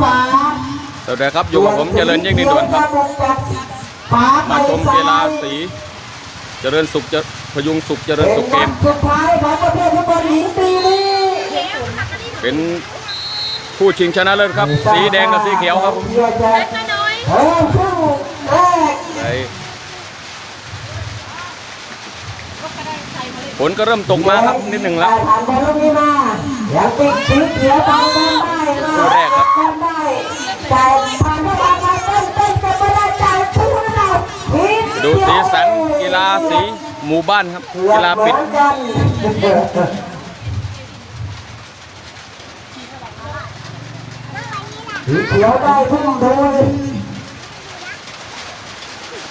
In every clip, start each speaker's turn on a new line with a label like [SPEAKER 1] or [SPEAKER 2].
[SPEAKER 1] ขวา
[SPEAKER 2] สวัสดีครับอยู่กับผมเจริญยิ่งนินด่วนครับมาชมกีฬาสีเจริญสุขพยุงสุขเจริญสุขเกม
[SPEAKER 1] สุดท้ายของประเภทฟุตบอลหญิงปีนี้
[SPEAKER 2] เป็นผู้ชิงชนะเลิศครับสีแดงกับสีเขียวครับฝนก็เริ่มตกมาครับนิดหนึ่งแล้วคู่แรกครับดูสีสันกีฬาสีหมู่บ้านครับกีฬาปิด
[SPEAKER 1] สีเขียวได้ทุ่มทุน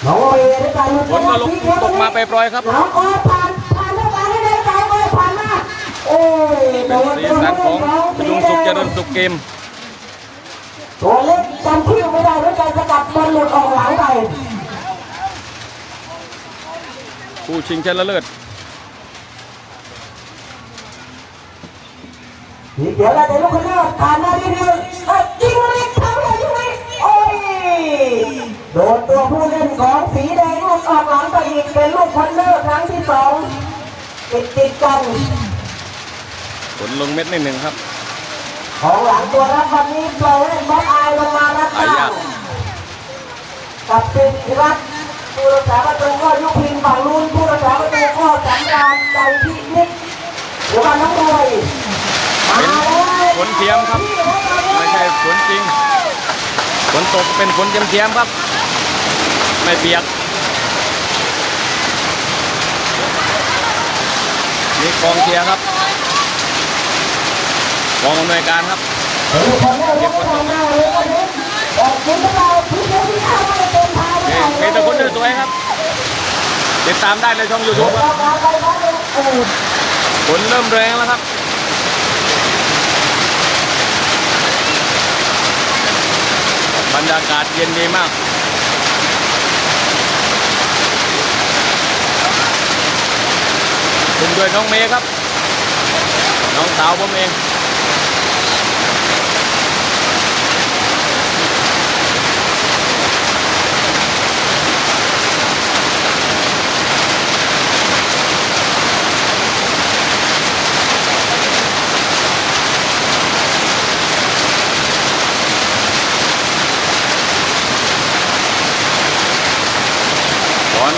[SPEAKER 1] น้องเอได้ไป
[SPEAKER 2] ฝนก็ตกมาไปปล่อยครับ
[SPEAKER 1] น้องก็ผ่านเข้าไปให้ได้ใจก็ผ่านมาโอ้ย
[SPEAKER 2] เป็นสีสันของพยุงสุขเจริญสุขเกม
[SPEAKER 1] ตัวเล็กจำชื่อไม่ได้ด้วยใจสกัดบอลหลุดออกหลังไป
[SPEAKER 2] ผู้ชิงชนะเลิศ
[SPEAKER 1] สีเขียวได้ในลูกคนเลือกผ่านมาทีเดียวจริงเลยทำอะไรอยู่นี่โอ้ยโดนตัวผู้เล่นของสีแดงลูกออกหลังไปอีกเป็นลูกคนเลือกครั้งที่2ติดกัน
[SPEAKER 2] ฝนลงเม็ดนิดหนึ่งครับ
[SPEAKER 1] ของหลังตัวรับวันนี้ปล่อยให้บอลอายลงมารับได้กับเป็นรัฐผู้รักษาประตูก็ยุพินฝั่งนู้นผู้รักษาประตูก็สำราญใจพินิจหรือว่าน้องมวย
[SPEAKER 2] เป็นฝนเทียมครับไม่ใช่ฝนจริงฝนตกเป็นฝนเทียมครับไม่เปียกนี่กองเชียร์ครับกองอำนวยการครับมีแต่คนสวยครับติดตามได้ในช่อง YouTube ครับฝนเริ่มแรงแล้วครับบรรยากาศเย็นดีมากคุมด้วยน้องเมย์ครับน้องสาวผมเอง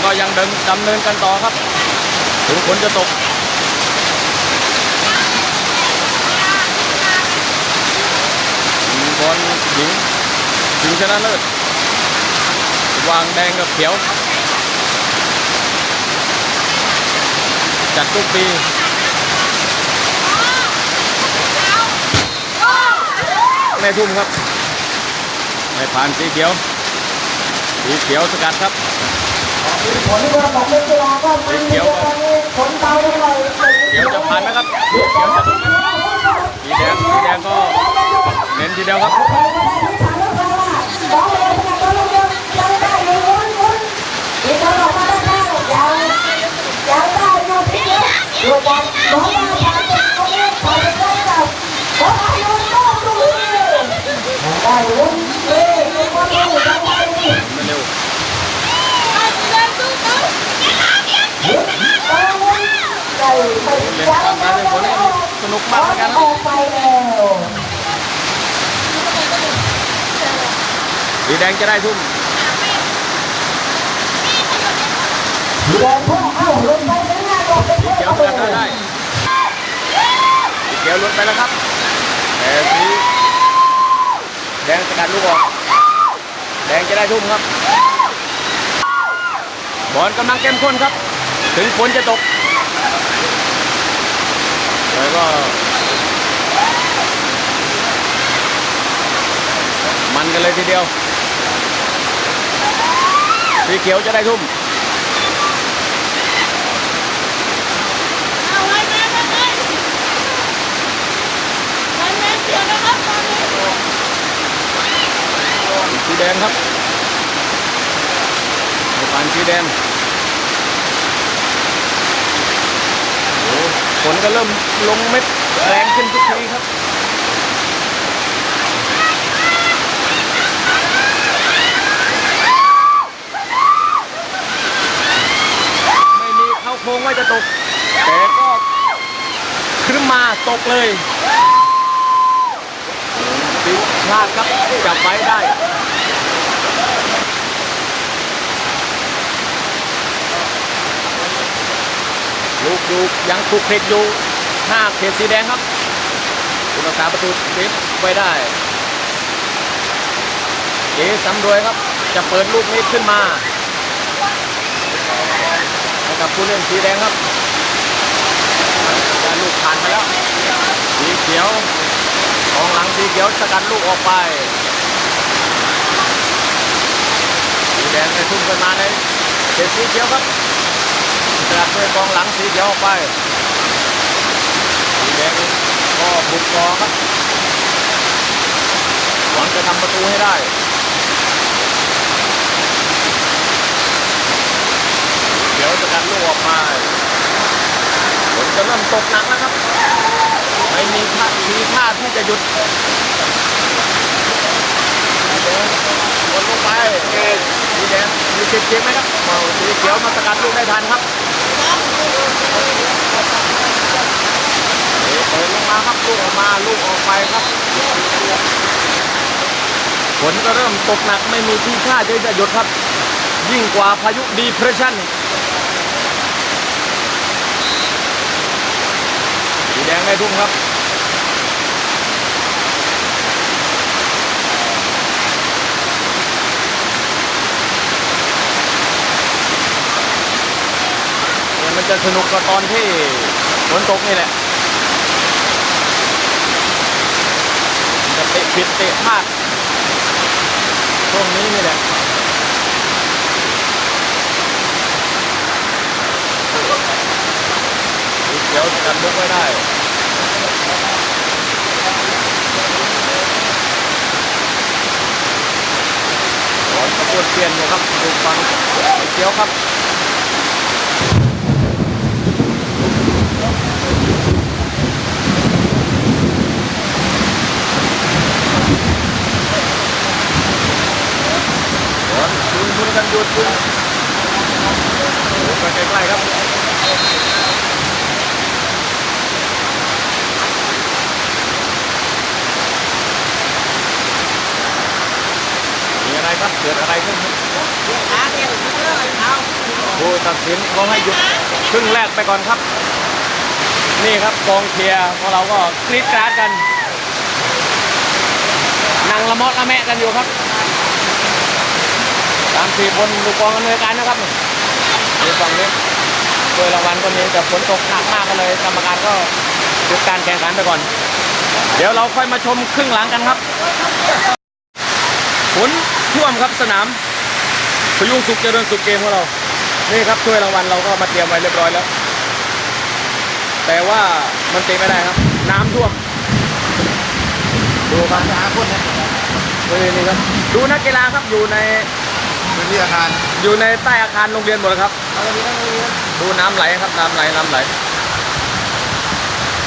[SPEAKER 2] ก็ยังดำเนินกันต่อครับถึงฝนจะตกบอลหญิงชิงชนะเลิศวางแดงกับเขียวจัดทุกปีไม่ทุ่มครับไม่ผ่านสีเขียวสกัดครับ
[SPEAKER 1] ผลเรือของนักกีฬาก็มันมีผลเบาเท่าไหร่
[SPEAKER 2] เขียวจะผ่านนะครับเขียวจะตกนะสีแดงก็เน้นทีเดียวครับไม่เร็วเล่นตามการเล่นฝนสนุกมากเหมือนกันครับสีแดงจะได้ทุ่มสีเขียวสกัดได้สีเขียวล้วนไปแล้วครับแต่สีแดงสกัดลูกออกแดงจะได้ทุ่มครับบอลกำลังเข้มข้นครับถึงฝนจะตกแล้วก็มันกันเลยทีเดียวสีเขียวจะได้ทุ่มสีแดงครับผ่านสีแดงฝนก็เริ่มลงเม็ดแรงขึ้นทุกทีครับ ตกเลยปิวพลาดครับจับไว้ได้ลูกอยู่ยังคลุกคลิกอยู่5 เขตสีแดงครับผู้รักษาประตูเซฟไว้ได้เอสำรวยครับจะเปิดลูกนี้ขึ้นมาให้กับผู้เล่นสีแดงครับจะลูกผ่านไปแล้วสีเขียวกองหลังสีเขียวสกัดลูกออกไปสีแดงได้ทุ่มขึ้นมาในเขตสีเขียวครับสกัดด้วยกองหลังสีเขียวออกไปสีแดงก็บุกกองครับหวังจะทำประตูให้ได้เดี๋ยวจะการลูกออกมาฝนจะเริ่มตกหนักแล้วครับไม่มีท่าที่จะหยุดวนลงไปสีแดงมีเจ็บไหมครับสีเขียวมาสกัดลูกได้ทันครับเปิดลงมาครับลูกออกมาลูกออกไปครับฝนก็เริ่มตกหนักไม่มีที่ท่าที่จะหยุดครับยิ่งกว่าพายุดีเพรสชั่นสีแดงได้ทุ่มครับมันจะสนุกกว่าตอนที่ฝนตกนี่แหละจะเตะผิดเตะพลาดช่วงนี้นี่แหละเดี๋ยวกันลุกไม่ได้บอลกระโดดเปลี่ยนอยู่ครับดูฟังเกี่ยวครับคุณกันหยุดคุณไปใกล้ๆครับมีอะไรครับเกิดอะไรขึ้นผู้ตัดสินเขาให้หยุดครึ่งแรกไปก่อนครับนี่ครับกองเชียร์ของเราก็กรี๊ดกราดกันนั่งละมอดละแมะกันอยู่ครับ3-4 คนดูกองอำนวยการนะครับนี่ฝั่งนี้โดยรางวัลก็มีแต่ฝนตกหนักมากเลยกรรมการก็หยุดการแข่งขันไปก่อนเดี๋ยวเราค่อยมาชมครึ่งหลังกันครับฝนท่วมครับสนามพยุงสุขเจริญสุขเกมของเรานี่ครับถ้วยรางวัลเราก็มาเตรียมไว้เรียบร้อยแล้วแต่ว่ามันเตะไม่ได้ครับน้ำท่วมดูครับหาคนนะนี่ครับดูนักกีฬาครับอยู่ในอาคารอยู่ในใต้อาคารโรงเรียนหมดครับดูน้ำไหลครับน้ำไหล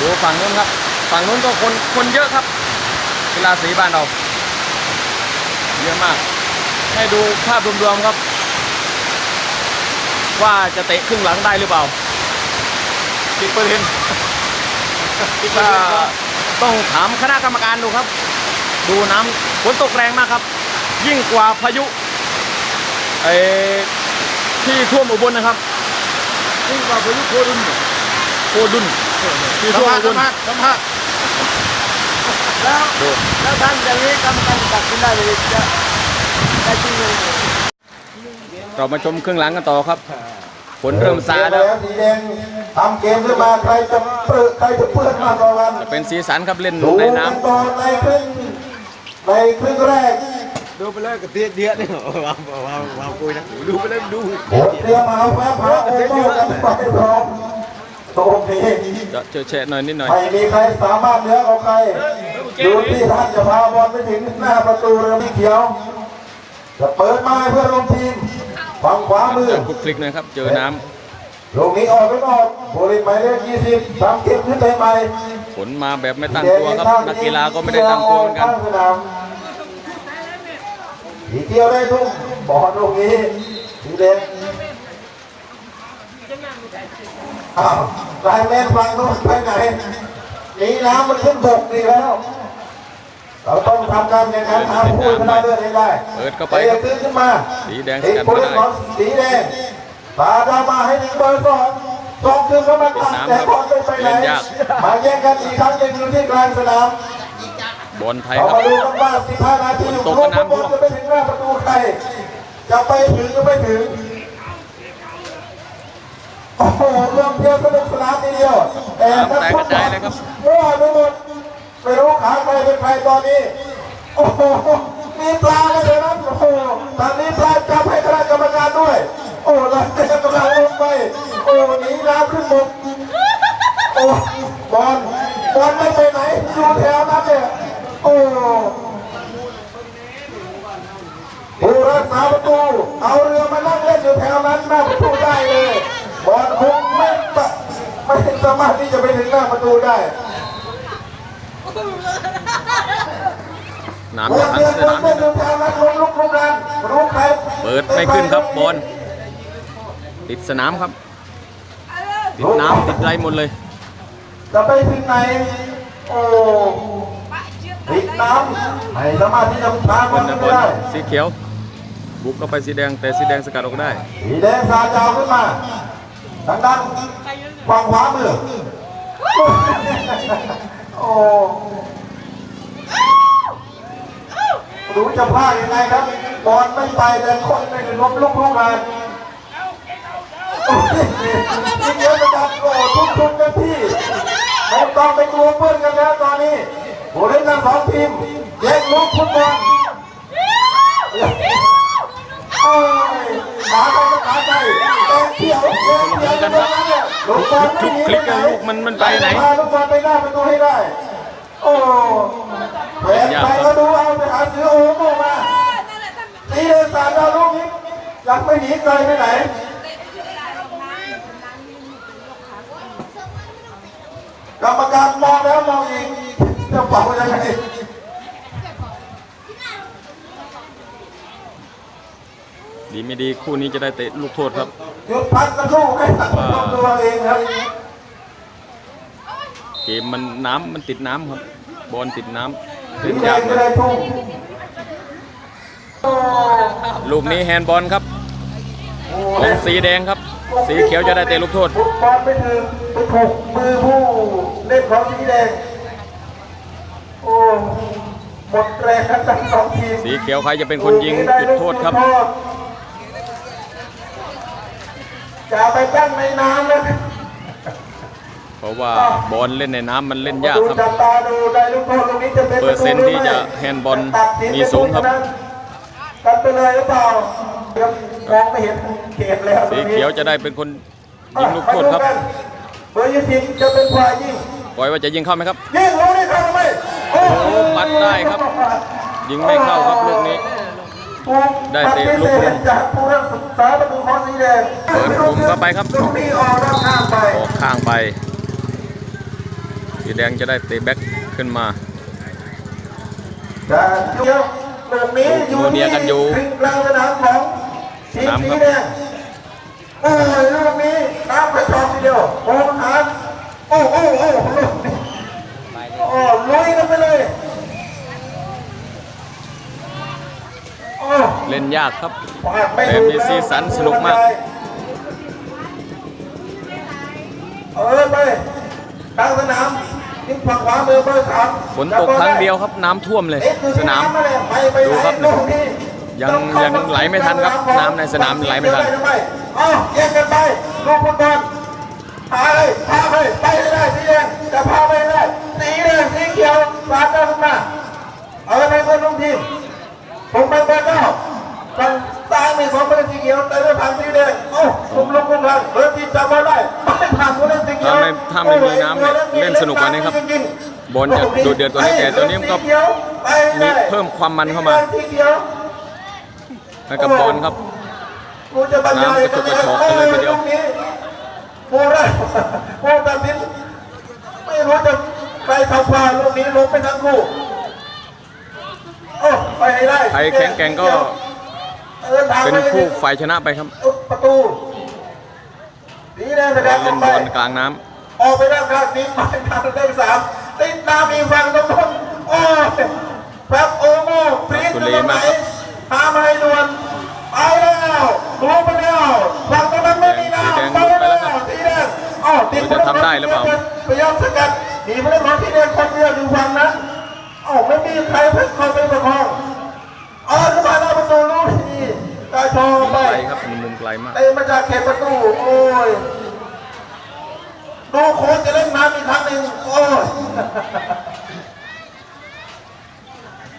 [SPEAKER 2] ดูฝั่งนู้นครับฝั่งนู้นก็คนเยอะครับกีฬาสีบ้านเราเยอะมากให้ดูภาพรวมๆครับว่าจะเตะครึ่งหลังได้หรือเปล่า10%ต้องถามคณะกรรมการดูครับดูน้ำฝนตกแรงมากครับยิ่งกว่าพายุที่ท่วมอุบลนะครับยิ่งกว่าพายุโคดุนที่ท่วมอุบลสัมภาษณ์แล้วท่านอย่างนี้กรรมการตัดสินได้เลยจะได้จริงเลยเรามาชมครึ่งหลังกันต่อครับฝนเริ่มซาแล้ว
[SPEAKER 1] สีแดงทำเกมขึ้นมาใครจะเปื้อนมากกว่ากัน
[SPEAKER 2] จะเป็นสีสันครับเล่นในน้ำ
[SPEAKER 1] ในครึ่งแรก
[SPEAKER 3] ดูไปเลยกับเตี้ยนี่ว้าวคุยนะดูไปเลยดู
[SPEAKER 1] เตรียมมาแป๊บโอ้โหกันไปพร้อมโตนี้
[SPEAKER 2] จะเฉะหน่อยนิดหน่อย
[SPEAKER 1] ไม่มีใครสามารถเหนือกว่าใครอยู่ที่ท่านจะพาบอลไปถึงหน้าประตูเรือสีเขียวจะเปิดมาเพื่อลงทีมฝั่งขวามือ
[SPEAKER 2] คลุกคลิกนะครับเจอน้
[SPEAKER 1] ำลูกนี้ออกโบลิ่งหมายเลข20ทำเกมขึ้นไปใหม่
[SPEAKER 2] ฝนมาแบบไม่ตั้งตัวครับนักกีฬาก็ไม่ได้ตั้งตัวเหมือนกัน
[SPEAKER 1] สีเขียวได้ทุ่มบอลลูกนี้สีแดงลายแมนฝั่งโน้นไปไหน
[SPEAKER 4] นี่น้ำมันขึ้นบกดีแล้ว เราต้องทำการแข่งขันทางผู้ชนะเลิศให้ได้
[SPEAKER 2] เปิดเข้าไป
[SPEAKER 4] อย่าตื้นขึ้นมา
[SPEAKER 2] สีแดงส
[SPEAKER 4] ติด
[SPEAKER 2] กัด
[SPEAKER 4] ผู้
[SPEAKER 2] มา
[SPEAKER 4] เล่น
[SPEAKER 2] ได้
[SPEAKER 4] ของสีแดงตาดามาให้เบอร์สองคืนเข้ามาตัดแต่บอลไม่ไปไหนมาแย่งกันอีกครั้งหนึ่งอยู่ที่กลางสนาม
[SPEAKER 2] บอลไทย
[SPEAKER 4] เรา
[SPEAKER 2] ครับ
[SPEAKER 4] มาดูกันว่า15 นาที
[SPEAKER 2] ตก
[SPEAKER 4] ลู
[SPEAKER 2] กับ
[SPEAKER 4] ก
[SPEAKER 2] น้ำ
[SPEAKER 4] บอลจะไปถึงหน้าประตูใครจะไปถึงหรือไม่ถึงโอ้โหเรื่องเที่ยวสนุกสนานทีเดียวแต่นักฟุตบอลมั่วไปหมดไม่รู้ขาใครเป็นใครตอนนี้โอ้โหมีปลากันเลยนะโอ้โหตอนนี้ปลาจับให้คณะกรรมการด้วยโอ้เราเตะกำลังลงไปโอ้หนีน้ำขึ้นบกโอ้บอลไม่ไปไหนอยู่แถวนั้นเนี่ยโอ้ผู้รักษาประตูเอาเรือมานั่งเล่นอยู่แถวนั้นหน้าประตูได้เลยบอลคงไม่สามารถที่จะไปถึงหน้าประตูได้
[SPEAKER 2] น้ำจะพันสนามเปิดไม่ขึ้นครับบอลติดสนามครับติดน้ำติดไรหมดเลย
[SPEAKER 4] จะไปถึงไหนโอ้ติดน้ำไม่สามารถที่จะพาบอล
[SPEAKER 2] บ
[SPEAKER 4] ไป
[SPEAKER 2] อล
[SPEAKER 4] ได้
[SPEAKER 2] สีเขียวบุกเข้าไปสีแดงแต่สีแดงสกัดออกได้
[SPEAKER 4] สีแดงสาดาวขึ้นมาดังฝั่งขวามือโอ้รู้จะพลาดยังไงครับบอลไม่ไปแต่คนไม่ได้ล้มลุกมา ที่เยอะประจับโอ้ทุกกันที่ไม่ต้องไปกลัวเพื่อนกันแล้วตอนนี้ผู้เล่นทั้งสองทีมแย่งลูกฟุตบอลโอ้ยขาไปก็ขาไปแดงเขียวกันเนี่ยลูกบอลไม่หนีไปไหนลูกบอลไปหน้าประตูให้ได้โอ้แหวนไปก็ดูเอาไปหาซื้อโอ้โหมาตีเลยสามดาวลูกนี้ยังไม่หนีไกลไปไหนกรรมการมองแล้วมองอีกจะเป่ายังไง
[SPEAKER 2] ดีไม่ดีคู่นี้จะได้เตะลูกโทษครับ
[SPEAKER 4] หยุดพักสักครู่ให้ตัดตัวเองครับ
[SPEAKER 2] เกมมันน้ำมันติดน้ำครับบอลติดน้ำ
[SPEAKER 4] สี
[SPEAKER 2] เล่น
[SPEAKER 4] แด
[SPEAKER 2] ยาก
[SPEAKER 4] งก็ได้ทุ่ง
[SPEAKER 2] ลูกนี้แฮนด์บอลครับของสีแดงครับสีเขียวจะได้เตะลูกโทษ
[SPEAKER 4] บอลไปถึงไปถูกมือผู้เล่นของสีแดงโอ้หมดแรงกันทั้งสองทีม
[SPEAKER 2] สีเขียวใครจะเป็นคนยิงจุดโทษครับ
[SPEAKER 4] จะไปตั้งในน้ำนะ
[SPEAKER 2] เพราะว่าบอลเล่นในน้ำมันเล่นยากครับ
[SPEAKER 4] จับตาดูได้ลูกโทษลูกนี้จะเป็น
[SPEAKER 2] เปอร์เซ็นต์ที่จะแฮนด์บอลมีสูงครับ
[SPEAKER 4] กันไปเลยหรือเปล่ามองไม่เห็นเขตแล้ว
[SPEAKER 2] สีเขียวจะได้เป็นคนยิงลูกโทษครับ
[SPEAKER 4] เบอร์20จะเป็นฝ่ายยิง
[SPEAKER 2] ปล่อยว่าจะยิงเข้าไหมครับ
[SPEAKER 4] ยิงลูกนี้เข้าไหมโอ้โห
[SPEAKER 2] ปัดได้ครับ ยิงไม่เข้าครับลูกนี้ ได้เตะลูกมุม
[SPEAKER 4] จากผู้รักษาประตูของสีแดง
[SPEAKER 2] เปิดมุมเข้าไปครับ
[SPEAKER 4] ลูกนี้ออกด้านข้างไป
[SPEAKER 2] ออกข้างไปสีแดงจะได้เตะแบ็คขึ้นมา
[SPEAKER 4] จะเกี่ยวลูกนี้อยู่
[SPEAKER 2] เนียกันอยู่
[SPEAKER 4] ถึงกลางสนามของทีมสีแดงโอ้ยลูกนี้น้ำกระชอกทีเดียวโอ้หาโอ้ลูกนี้โอ้ลุยกันไปเลยโอ้
[SPEAKER 2] เล่นยากครับ
[SPEAKER 4] พลาดไม่
[SPEAKER 2] แต่
[SPEAKER 4] ถูก
[SPEAKER 2] มีสีสันสนุกมาก
[SPEAKER 4] ไปกลางสนามยิงฝั่งขวามือเบอร์3
[SPEAKER 2] ฝนตกครั้งเดียวครับน้ำท่วมเลยสนาม ดูครับยังไหลไม่ทันครับน้ำในสนามไหลไม่ทัน
[SPEAKER 4] เอาแยกกันไปลูกฟุตบอลพาไปไม่ได้สีแดงจะพาไปได้สีแดงสีเขียวสาดเข้ามาในเพื่อนร่วมทีมผมเป็นเบอร์9ฝั่งซ้ายมี2เป็นสีเขียวแต่ไม่ผ่านสีแดงผมลงลงล่างเบอร์ทีมจับมาได้ไม่ผ่านผู้เล่นสีเขียว
[SPEAKER 2] ถ้าไม่มีน้ำเนี่ยเล่นสนุกกว่านี้ครับบอลจะดูเดือดกว่านี้แต่ตัวนี้มันก็มีเพิ่มความมันเข้ามาให้กับบอลครับน้ำกระจุกกระชอกกันเลยทีเดียว
[SPEAKER 4] ผู้ตัดสินไม่รู้จะใครทำฟาวลูกนี้ลงไปทั้งคู่ไปให้ได้
[SPEAKER 2] ใครแข็งแกร่งก็เป็นผู้ฝ่ายชนะไปครับ
[SPEAKER 4] ประตูสีแดงแสดงอ
[SPEAKER 2] เล่
[SPEAKER 4] อน ก
[SPEAKER 2] บ
[SPEAKER 4] ไป
[SPEAKER 2] อลกลางน้ำ
[SPEAKER 4] ออกไปด้านข้างนี้หมายทางเลข3 ติดน้ำอีกฝั่งตรงนู้นโอ้ยแบบโอ้โหพลิกอยู่ตรงไหนหามาให้ด่วนไปแล้วลงไปแล้วฝั่งตรงนั้นไม่มีน้ำไปแล้วสีแดงอ้าวติดพยายามสกัดหนีผู้เล่นของสีแดงคนเดียวอยู่ฝั่งนั้นอ้าวไม่มีใครเพิ่งเข้าไปประคองอ้าวขึ้นมาหน้าประตูลูกทีกายทองไป
[SPEAKER 2] ไกลครับมุมไกลมาก
[SPEAKER 4] เตะมาจากเขตประตูโอ้ยดูโค้ชจะเล่นน้ำอีกครั้งหนึ่งโอ้ย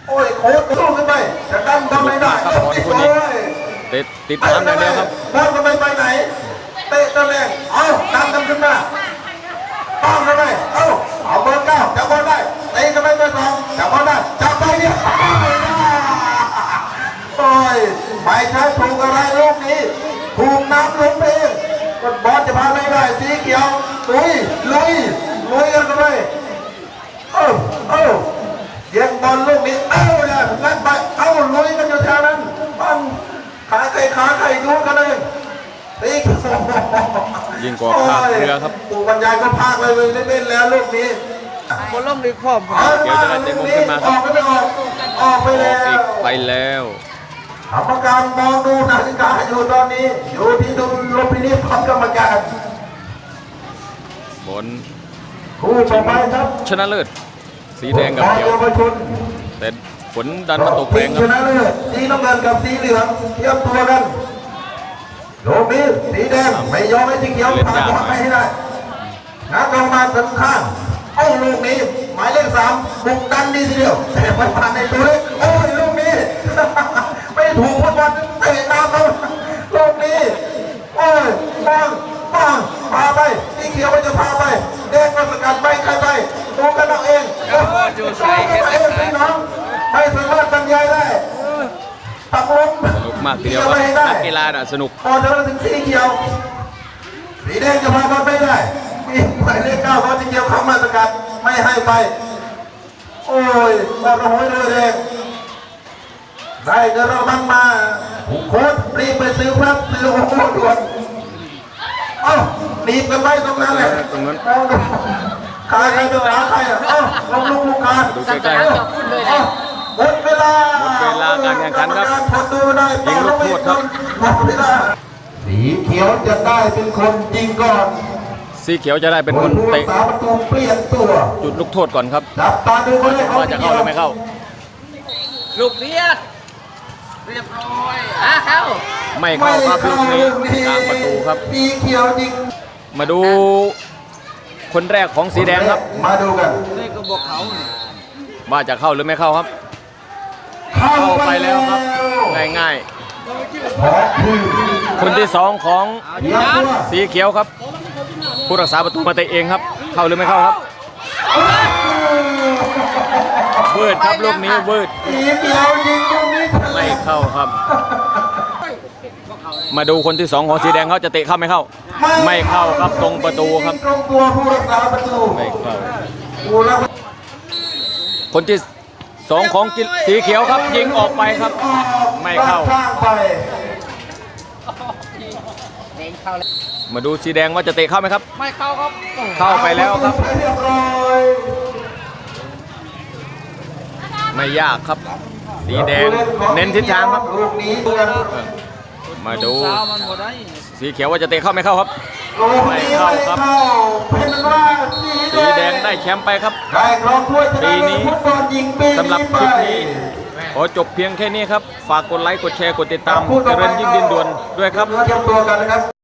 [SPEAKER 4] โอ้ยโค้ชสู้ขึ้นไปจะดันทำไมได้
[SPEAKER 2] ครับบอลคนนี้ ติดตามอย่างเดียวครับ
[SPEAKER 4] บอลทำไมไปไหนเตะตะแรงเอาดันกันขึ้นมาต้องทำไมเอาเบอร์เก้าจับบอลได้เตะทำไมเบอร์สองจับบอลได้จับไปเนี่ยโอ้ยไม่ใช่ถูกอะไรลูกนี้ถูกน้ำลงเองบอลจะพาไม่ได้สีเขียวลุยกันทำไมเยี่ยงบอลลูกนี้เนี่ยงัดไปลุยกันอยู่แถวนั้นปั้นขาไข่ดูกันเลยตี
[SPEAKER 2] ยิงกว่าภาคเรือครับ
[SPEAKER 4] ปู่บรรยายก็ภาคเลยเล่นแล้วลูกนี้
[SPEAKER 3] คนล่มดีพร้อม
[SPEAKER 2] เดี๋ยวจะได้เตะมุมขึ้นมาครับ
[SPEAKER 4] ออกไปแล้
[SPEAKER 2] อีก
[SPEAKER 4] ว
[SPEAKER 2] ไปแล้ว
[SPEAKER 4] กรรมการมองดูนาฬิกาอยู่ตอนนี้อยู่ที่ดูลพินิจของกรรมการ
[SPEAKER 2] บน
[SPEAKER 4] คู่ต่อไปครับ
[SPEAKER 2] ชนะเลิศสีแดงกับเขียว
[SPEAKER 4] เยาวชน
[SPEAKER 2] แต่ฝนดันมาตกแรงค
[SPEAKER 4] ช
[SPEAKER 2] รับ
[SPEAKER 4] นะเลิศสีน้ำเงินกับสีเหลืองเทียบตัวกันโลกนี้สีแดงไม่ยอมให้สีเขียวผ่านบอลไปให้ได้นักกรรมการสำคัญลูกนี้หมายเลข3บุกดันดีทีเดียวแต่ไม่ผ่านในตัวเล็กลูกนี้ ไม่ถูกฟุตบอลเตะน้ำเขาลูกนี้ปังพาไปสีเขียวมันจะพาไปแดงก็สกัดไปใครไปดูกันเอาเองดูกันเอาเองพี่น้องไม่สามารถบรรยายได้ตักลม
[SPEAKER 2] สนุกมากทีเดียวครับนักกีฬาน่ะสนุก
[SPEAKER 4] พอจะถึงสีเขียวสีแดงจะพาบอลไม่ได้มีหมายเลข9เขาสีเขียวเข้ามาสกัดไม่ให้ไปโอ้ยบอลโหยเลยแดงได้เงินเราบังมาโค้ชรีบไปซื้อครับซื้อโอ้โหด่วนหนีบกันไว้ตรงนั้นแหละ
[SPEAKER 2] ตรงนั้น
[SPEAKER 4] ขาใครเป็นขาใครลงลูกการ
[SPEAKER 2] ดูใกล้ๆครับ
[SPEAKER 4] หมดเวลา
[SPEAKER 2] หมดเวลาการแข่งขันครับ
[SPEAKER 4] พอดูได้
[SPEAKER 2] ยิงลูกโทษครับ
[SPEAKER 4] หมดเวลาสีเขียวจะได้เป็นคนยิงก่อน
[SPEAKER 2] สีเขียวจะได้เป็นคน
[SPEAKER 4] ผู้รั
[SPEAKER 2] เตะ
[SPEAKER 4] กษาประตูเปลี่ยนตัว
[SPEAKER 2] จุดลูกโทษก่อนครับ
[SPEAKER 4] จับตาดูเขาได้
[SPEAKER 2] ว่าจะเข้าหรือไม่เข้า
[SPEAKER 3] ลูกเรียบร้อยเข้า
[SPEAKER 2] ไม่เข้าครับลูกนี้กลางประตูครับ
[SPEAKER 4] สีเขียวยิง
[SPEAKER 2] มาดูคนแรกของสีแดงครับ
[SPEAKER 4] มาดูกัน
[SPEAKER 3] นี่ก็บอกเขา
[SPEAKER 2] ว่าจะเข้าหรือไม่เข้าครับ
[SPEAKER 4] เข้า
[SPEAKER 2] เข้า
[SPEAKER 4] ไป
[SPEAKER 2] ไป
[SPEAKER 4] แล้
[SPEAKER 2] แล้ว ว
[SPEAKER 4] ค
[SPEAKER 2] ค
[SPEAKER 4] รั
[SPEAKER 2] รับ ง่าย
[SPEAKER 4] ขอคือ
[SPEAKER 2] ๆ คนที่2ของ
[SPEAKER 4] เลี้ยงตัว
[SPEAKER 2] สีเขียวครับ ผู้รักษาประตูมาเตะเองครับ เข้าหรือไม่เข้าครับเวิร์ดครับลูกนี้เวิร์ด
[SPEAKER 4] สีเขียวยิงตรงนี้
[SPEAKER 2] ไม่เข้าครับ มาดูคนที่2ของสีแดงเขาจะเตะเข้าไม่เข้า ไม่เข้าครับตรงประตูครับ
[SPEAKER 4] ตรงตัวผู้รักษาประตู
[SPEAKER 2] ไม่เข้า
[SPEAKER 4] ผู้รักษา
[SPEAKER 2] คนที่2ของสีเขียวครับ ยิงออกไปครับ ไม่เข้า
[SPEAKER 4] ข้างไป
[SPEAKER 2] มาดูสีแดงว่าจะเตะเข้าไหมครับ
[SPEAKER 3] ไม่เข้าครับ
[SPEAKER 2] เข้าไปแล้วครับ
[SPEAKER 4] เรียบร้อย
[SPEAKER 2] ไม่ยากครับ สีแดงเน้นทิศทางครับ
[SPEAKER 4] ลูกนี้เพื่อน
[SPEAKER 2] มาดู
[SPEAKER 3] สาวมันหมดได้
[SPEAKER 2] สีเขียวว่าจะเตะเข้าไม่เข้าครับ
[SPEAKER 4] ลูกนี้ไม่เข้าเป็นว่า
[SPEAKER 2] สีแดงได้แชมป์ไปครับ
[SPEAKER 4] ได้ครองถ้วยชนะ
[SPEAKER 2] ปี
[SPEAKER 4] เลิ
[SPEAKER 2] นี้
[SPEAKER 4] ศฟุตบอลหญิงปี
[SPEAKER 2] สำหรับ
[SPEAKER 4] นี้
[SPEAKER 2] ค
[SPEAKER 4] ไป
[SPEAKER 2] ลิปนี้ขอจบเพียงแค่นี้ครับ ฝากกดไลค์กดแชร์กดติดตามเจริญยิ่งดินด่วนด้วยครับ
[SPEAKER 4] เตรียมตัวกันนะครับ